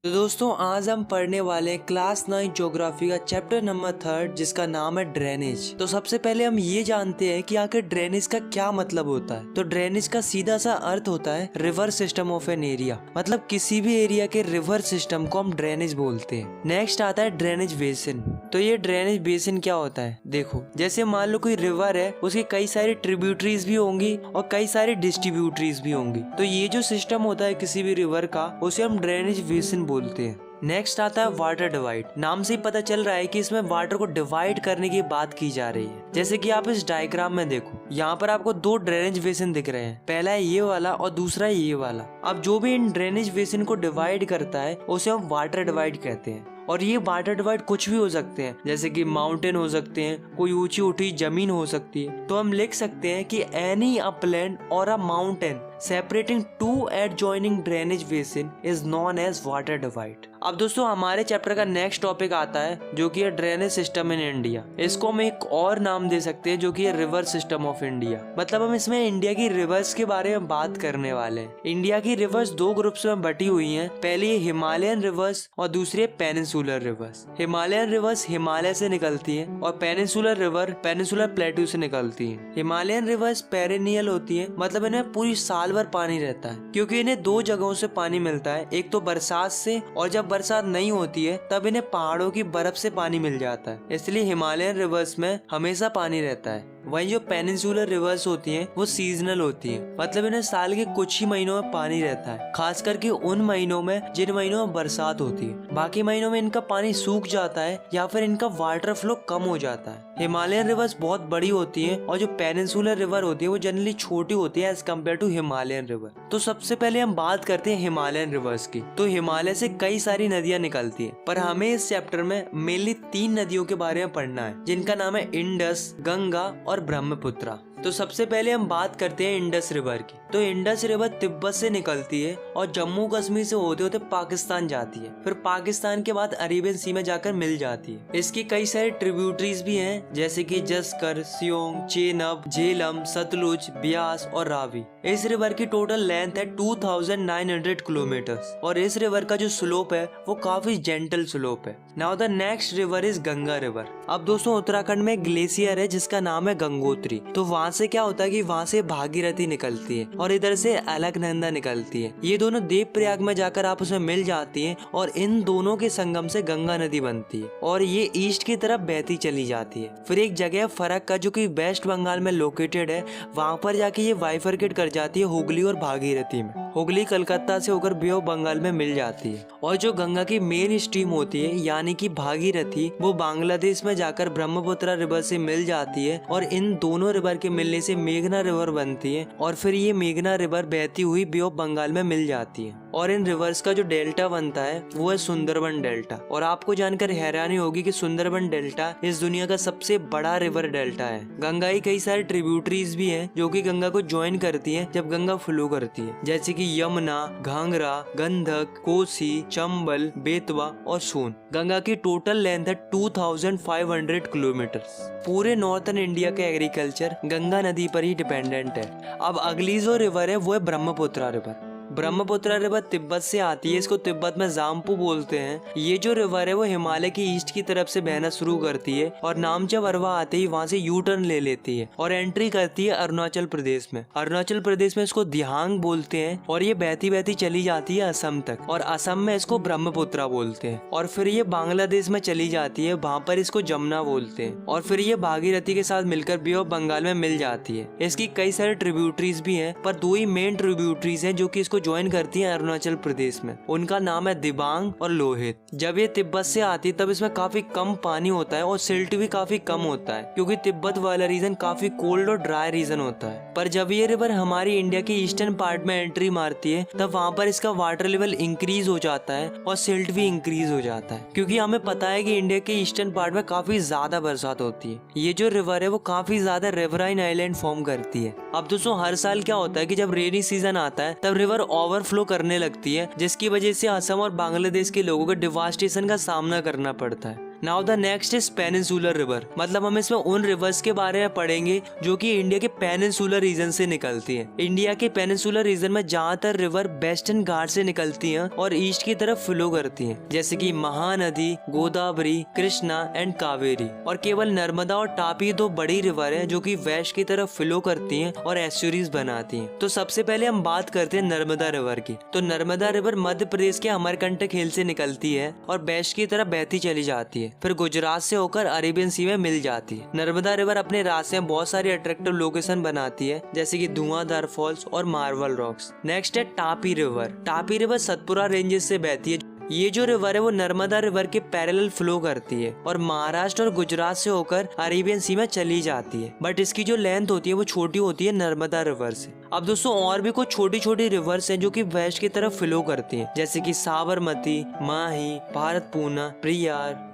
तो दोस्तों आज हम पढ़ने वाले हैं क्लास 9 ज्योग्राफी का चैप्टर नंबर 3 जिसका नाम है ड्रेनेज। तो सबसे पहले हम ये जानते हैं कि आखिर ड्रेनेज का क्या मतलब होता है। तो ड्रेनेज का सीधा सा अर्थ होता है river system of an area, मतलब किसी भी एरिया के रिवर सिस्टम को हम ड्रेनेज बोलते हैं। नेक्स्ट आता है ड्रेनेज बेसिन। तो ये ड्रेनेज बेसिन क्या होता है, देखो जैसे मान लो कोई रिवर है, उसकी कई सारी ट्रिब्यूटरीज भी होंगी और कई सारी डिस्ट्रीब्यूटरीज भी होंगी। तो ये जो सिस्टम होता है किसी भी रिवर का, उसे हम ड्रेनेज बेसिन बोलते हैं। नेक्स्ट आता है वाटर डिवाइड। नाम से ही पता चल रहा है कि इसमें वाटर को डिवाइड करने की बात की जा रही है। जैसे कि आप इस डायग्राम में देखो, यहाँ पर आपको दो ड्रेनेज बेसिन दिख रहे हैं, पहला है ये वाला और दूसरा है ये वाला। अब जो भी इन ड्रेनेज बेसिन को डिवाइड करता है उसे हम वाटर डिवाइड कहते हैं। और ये वाटर डिवाइड कुछ भी हो सकते हैं, जैसे कि माउंटेन हो सकते हैं, कोई ऊंची उठी जमीन हो सकती है। तो हम लिख सकते हैं कि एनी अपलैंड और a mountain separating two adjoining drainage basin is known as water divide. अब दोस्तों हमारे चैप्टर का नेक्स्ट टॉपिक आता है जो कि है ड्रेनेज सिस्टम इन इंडिया। इसको हम एक और नाम दे सकते हैं जो कि है रिवर सिस्टम ऑफ इंडिया। मतलब हम इसमें इंडिया की रिवर्स के बारे में बात करने वाले हैं। इंडिया की रिवर्स दो ग्रुप्स में बटी हुई हैं। पहली है हिमालयन रिवर्स और दूसरी है peninsular reverse. Himalayan reverse Himalaya से निकलती है और पेनिनसुलर रिवर पेनिनसुलर प्लेटू से निकलती है। हिमालयन रिवर्स पेरेनियल होती है, मतलब इन्हें पूरी साल भर पानी रहता है, क्योंकि इन्हें दो जगहों से पानी मिलता है, एक तो बरसात से, और जब बरसात नहीं होती है तब इन्हें पहाड़ों की बर्फ से पानी मिल जाता है। इसलिए हिमालयन रिवर्स में हमेशा पानी रहता है। वहीं जो पेनिनसुलर रिवर्स होती हैं वो सीजनल होती हैं, मतलब इन्हें साल के कुछ ही महीनों में पानी रहता है, खास करके उन महीनों में जिन महीनों में बरसात होती है। बाकी महीनों में इनका पानी सूख जाता है या फिर इनका वाटर फ्लो कम हो जाता है। हिमालयन रिवर्स बहुत बड़ी होती है और जो पेनिनसुलर रिवर होती है वो जनरली छोटी होती है as compared to Himalayan river. तो सबसे पहले हम बात करते हैं हिमालयन रिवर्स की। तो हिमालय से कई सारी नदियां निकलती है, पर हमें इस चैप्टर में मेनली 3 नदियों के बारे में पढ़ना है, जिनका नाम है इंडस, गंगा और ब्रह्मपुत्रा। तो सबसे पहले हम बात करते हैं इंडस रिवर की। तो इंडस रिवर तिब्बत से निकलती है और जम्मू कश्मीर से होते होते पाकिस्तान जाती है, फिर पाकिस्तान के बाद अरेबियन सी में जाकर मिल जाती है। इसकी कई सारी ट्रिब्यूटरीज भी हैं, जैसे कि जस्कर, सियोंग, चेनाब, झेलम, सतलुज, ब्यास और रावी। इस रिवर की टोटल लेंथ है 2900 किलोमीटर्स और इस रिवर का जो स्लोप है वो काफी जेंटल स्लोप है। Now the next river is Ganga river. अब दोस्तों उत्तराखंड में ग्लेशियर है जिसका नाम है गंगोत्री। तो वहाँ से क्या होता है कि वहाँ से भागीरथी निकलती है और इधर से अलकनंदा निकलती है। ये दोनों देवप्रयाग में जाकर आपस में मिल जाती हैं और इन दोनों के संगम से गंगा नदी बनती है और ये ईस्ट की तरफ बहती चली जाती है। फिर एक जगह फरक का जो कि वेस्ट बंगाल में लोकेटेड है, वहाँ पर जाके ये बाइफरकेट कर जाती है हुगली और भागीरथी में। हुगली कलकत्ता से होकर बे ऑफ बंगाल में मिल जाती है और जो गंगा की मेन स्ट्रीम होती है यानी कि भागीरथी, वो बांग्लादेश में जाकर ब्रह्मपुत्र रिवर से मिल जाती है और इन दोनों रिवर के मिलने से मेघना रिवर बनती है और फिर ये मेघना रिवर बहती हुई बे ऑफ बंगाल में मिल जाती है। और इन रिवर्स का जो डेल्टा बनता है वो है सुंदरबन डेल्टा। और आपको जानकर हैरानी होगी कि सुंदरबन डेल्टा इस दुनिया का सबसे बड़ा रिवर डेल्टा है। गंगा की कई सारी ट्रिब्यूटरीज भी हैं जो कि गंगा को ज्वाइन करती हैं जब गंगा फ्लो करती है, जैसे कि यमुना, घाघरा, गंधक, कोसी, चंबल, बेतवा और सोन। गंगा की टोटल लेंथ है 2500 किलोमीटर्स। पूरे नॉर्थन इंडिया का एग्रीकल्चर गंगा नदी पर ही डिपेंडेंट है। अब अगली जो रिवर है वो है ब्रह्मपुत्र रिवर। ब्रह्मपुत्र रिवर तिब्बत से आती है, इसको तिब्बत में जाम्पू बोलते हैं। ये जो रिवर है वो हिमालय की ईस्ट की तरफ से बहना शुरू करती है और नामचा वरवा आते ही वहाँ से यू टर्न ले लेती है और एंट्री करती है अरुणाचल प्रदेश में। अरुणाचल प्रदेश में इसको दिहांग बोलते हैं और ये बहती बहती चली जाती है असम तक और असम में इसको ब्रह्मपुत्रा बोलते हैं और फिर ये बांग्लादेश में चली जाती है, वहाँ पर इसको जमुना बोलते हैं और फिर ये भागीरथी के साथ मिलकर बे ऑफ बंगाल में मिल जाती है। इसकी कई सारे ट्रिब्यूटरीज भी हैं, पर 2 ही मेन ट्रिब्यूटरीज हैं जो कि इसको ज्वाइन करती है अरुणाचल प्रदेश में। उनका नाम है दिबांग और लोहित। जब ये तिब्बत से आती तब इसमें काफी कम पानी होता है और सिल्ट भी काफी कम होता है, क्योंकि तिब्बत वाला रीजन काफी कोल्ड और ड्राई रीजन होता है। पर जब ये रिवर हमारी इंडिया की ईस्टर्न पार्ट में एंट्री मारती है तब वहाँ पर इसका वाटर लेवल इंक्रीज हो जाता है और सिल्ट भी इंक्रीज हो जाता है, क्योंकि हमें पता है कि इंडिया के ईस्टर्न पार्ट में काफी ज्यादा बरसात होती है। ये जो रिवर है वो काफी ज्यादा रिवराइन आइलैंड फॉर्म करती है। अब दोस्तों हर साल क्या होता है कि जब रेनी सीजन आता है तब रिवर ओवरफ्लो करने लगती है, जिसकी वजह से असम और बांग्लादेश के लोगों को डिवास्टेशन का सामना करना पड़ता है। Now the next is peninsular river, मतलब हम इसमें उन रिवर्स के बारे में पढ़ेंगे जो कि इंडिया के पेनिनसुलर रीजन से निकलती हैं। इंडिया के पेनिनसुलर रीजन में ज्यादातर रिवर वेस्टर्न घाट से निकलती हैं और ईस्ट की तरफ फ्लो करती हैं, जैसे कि महानदी, गोदावरी, कृष्णा एंड कावेरी। और केवल नर्मदा और तापी दो बड़ी रिवर हैं जो कि वेस्ट की तरफ फ्लो करती हैं और एस्चुरीज बनाती हैं। तो सबसे पहले हम बात करते हैं नर्मदा रिवर की। तो नर्मदा रिवर मध्य प्रदेश के अमरकंटक हिल से निकलती है और वेस्ट की तरफ बहती चली जाती है, फिर गुजरात से होकर अरेबियन सी में मिल जाती है। नर्मदा रिवर अपने रास्ते में बहुत सारी अट्रैक्टिव लोकेशन बनाती है, जैसे कि धुआंधार फॉल्स और मार्बल रॉक्स। नेक्स्ट है Tapi river. Tapi river Satpura ranges से बहती है। ये जो रिवर है वो नर्मदा रिवर के पैरेलल फ्लो करती है और महाराष्ट्र और गुजरात से होकर अरेबियन सी में चली जाती है, बट इसकी जो लेंथ होती है वो छोटी होती है नर्मदा रिवर से। अब दोस्तों और भी कुछ छोटी छोटी रिवर्स हैं जो कि वेस्ट की तरफ फ्लो करती हैं, जैसे कि साबरमती, माही, भारतपूर्णा, प्रियार।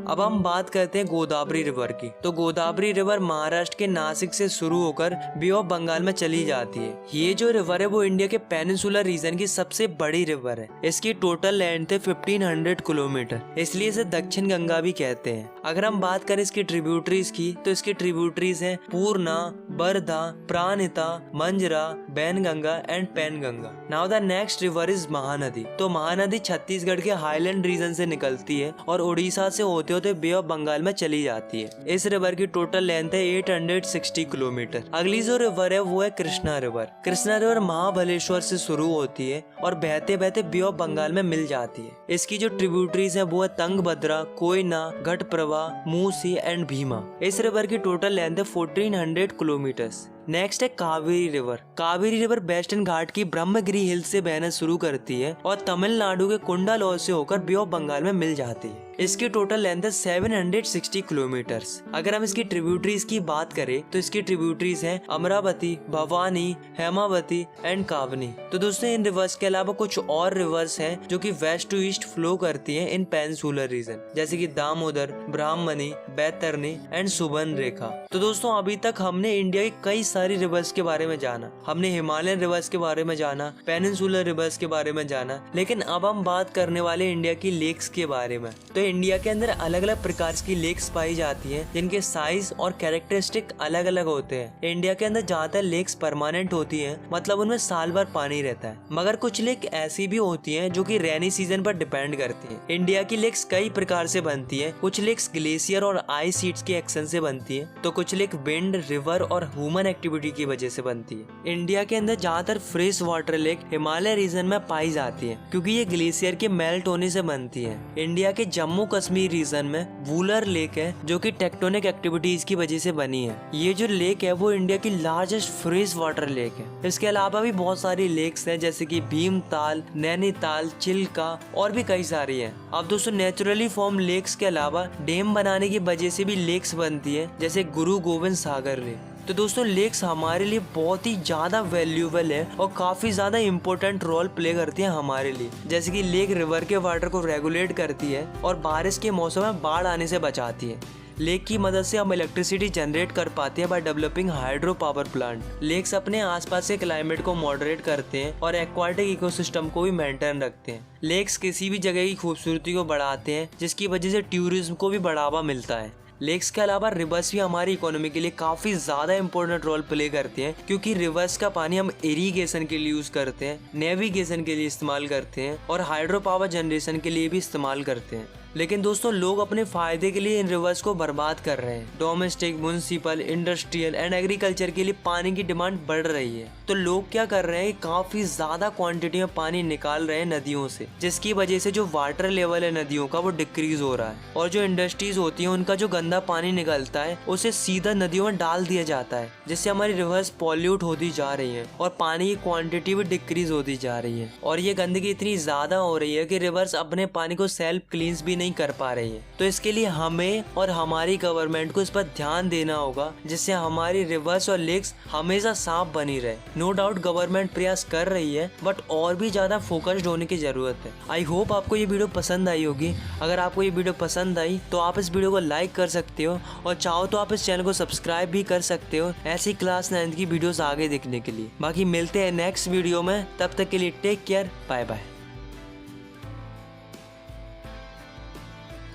अब हम बात करते हैं गोदावरी रिवर की। तो गोदावरी रिवर महाराष्ट्र के नासिक से शुरू होकर बे ऑफ बंगाल में चली जाती है। ये जो रिवर है वो इंडिया के पेनिनसुलर रीजन की सबसे बड़ी रिवर है। इसकी टोटल लेंथ है 1500 किलोमीटर, इसलिए इसे दक्षिण गंगा भी कहते हैं। अगर हम बात करें इसकी ट्रिब्यूटरीज की, तो इसकी ट्रिब्यूटरीज हैं Purna, Wardha, Pranhita, Manjra, Wainganga and Penganga. Now the next river is Mahanadi. तो महानदी छत्तीसगढ़ के हाईलैंड रीजन से निकलती है और उड़ीसा से होते होते बे ऑफ बंगाल में चली जाती है। इस रिवर की टोटल लेंथ है 860 किलोमीटर। अगली जो रिवर है वो है कृष्णा रिवर। कृष्णा रिवर महाबलेश्वर से शुरू होती है और बहते बहते बे ऑफ बंगाल में मिल जाती है। इसकी जो ट्रिब्यूटरीज है वो है तंगभद्रा, कोयना, घटप्रभा, मूसी एंड भीमा। इस रिवर की टोटल लेंथ है 1400 किलोमीटर। नेक्स्ट है Kaveri river. Kaveri river western Ghat की ब्रह्मगिरी हिल से बहना शुरू करती है और तमिलनाडु के कुंडालोर से होकर बे ऑफ बंगाल में मिल जाती है। इसकी टोटल लेंथ है 760 किलोमीटर्स। अगर हम इसकी ट्रिब्यूटरीज की बात करें तो इसकी ट्रिब्यूटरीज हैं अमरावती, भवानी, हेमावती एंड कावनी। तो दोस्तों इन रिवर्स के अलावा कुछ और रिवर्स हैं जो कि वेस्ट टू ईस्ट फ्लो करती हैं इन पेनिनसुलर रीजन, जैसे कि दामोदर, ब्राह्मणी, बैतरणी एंड सुबर्ण रेखा। तो दोस्तों अभी तक हमने इंडिया की कई सारी रिवर्स के बारे में जाना। हमने हिमालयन रिवर्स के बारे में जाना, पेनिनसुलर रिवर्स के बारे में जाना, लेकिन अब हम बात करने वाले इंडिया की लेक्स के बारे में। तो इंडिया के अंदर अलग अलग प्रकार की लेक्स पाई जाती हैं जिनके साइज और कैरेक्टरिस्टिक अलग अलग होते हैं। इंडिया के अंदर ज्यादातर लेक्स परमानेंट होती हैं, मतलब उनमें साल भर पानी रहता है, मगर कुछ लेक ऐसी भी होती हैं जो कि रेनी सीजन पर डिपेंड करती हैं। इंडिया की लेक्स कई प्रकार से बनती है। कुछ लेक्स ग्लेशियर और आइस शीट्स के एक्शन से बनती है, तो कुछ लेक विंड, रिवर और ह्यूमन एक्टिविटी की वजह से बनती है। इंडिया के अंदर ज्यादातर fresh water lake Himalaya region में पाई जाती है, क्योंकि ये ग्लेशियर के मेल्ट होने से बनती है। इंडिया के जम्मू कश्मीर रीजन में वूलर लेक है जो कि टेक्टोनिक एक्टिविटीज की वजह से बनी है। ये जो लेक है वो इंडिया की लार्जेस्ट फ्रेश वाटर लेक है। इसके अलावा भी बहुत सारी लेक्स हैं, जैसे कि भीमताल, नैनीताल, चिल्का और भी कई सारी हैं। अब दोस्तों नेचुरली फॉर्म लेक्स के अलावा डैम बनाने की वजह से भी लेक्स बनती है, जैसे गुरु गोविंद सागर लेक। तो दोस्तों लेक्स हमारे लिए बहुत ही ज्यादा वैल्यूएबल है और काफी ज्यादा इम्पोर्टेंट रोल प्ले करती है हमारे लिए। जैसे कि लेक रिवर के वाटर को रेगुलेट करती है और बारिश के मौसम में बाढ़ आने से बचाती है। लेक की मदद से हम इलेक्ट्रिसिटी जनरेट कर पाते हैं by developing hydro power plant. Lakes अपने आसपास के क्लाइमेट को मॉडरेट करते हैं और एक्वाटिक इकोसिस्टम को भी मेंटेन रखते हैं। लेक्स किसी भी जगह की खूबसूरती को बढ़ाते हैं, जिसकी वजह से टूरिज्म को भी बढ़ावा मिलता है। लेक्स के अलावा रिवर्स भी हमारी इकोनॉमी के लिए काफी ज्यादा इम्पोर्टेंट रोल प्ले करते हैं, क्योंकि रिवर्स का पानी हम इरिगेशन के लिए यूज करते हैं, नेविगेशन के लिए इस्तेमाल करते हैं और हाइड्रो पावर जनरेशन के लिए भी इस्तेमाल करते हैं। लेकिन दोस्तों लोग अपने फायदे के लिए इन रिवर्स को बर्बाद कर रहे हैं। Domestic, municipal, industrial and agriculture के लिए पानी की डिमांड बढ़ रही है, तो लोग क्या कर रहे हैं, काफी ज्यादा क्वांटिटी में पानी निकाल रहे हैं नदियों से, जिसकी वजह से जो वाटर लेवल है नदियों का वो डिक्रीज हो रहा है। और जो इंडस्ट्रीज होती है उनका जो गंदा पानी निकलता है उसे सीधा नदियों में डाल दिया जाता है, जिससे हमारी रिवर्स पॉल्यूट होती जा रही है और पानी की क्वांटिटी भी डिक्रीज होती जा रही है। और ये गंदगी इतनी ज्यादा हो रही है कि रिवर्स अपने पानी को सेल्फ क्लींस भी नहीं कर पा रही है। तो इसके लिए हमें और हमारी गवर्नमेंट को इस पर ध्यान देना होगा, जिससे हमारी रिवर्स और लेक्स हमेशा साफ बनी रहे। नो डाउट गवर्नमेंट प्रयास कर रही है, बट और भी ज्यादा फोकस्ड होने की जरूरत है। आई होप आपको ये वीडियो पसंद आई होगी। अगर आपको ये वीडियो पसंद आई तो आप इस वीडियो को लाइक कर सकते हो और चाहो तो आप इस चैनल को सब्सक्राइब भी कर सकते हो ऐसी क्लास 9 की वीडियोस आगे देखने के लिए। बाकी मिलते हैं नेक्स्ट वीडियो में, तब तक के लिए टेक केयर, बाय बाय।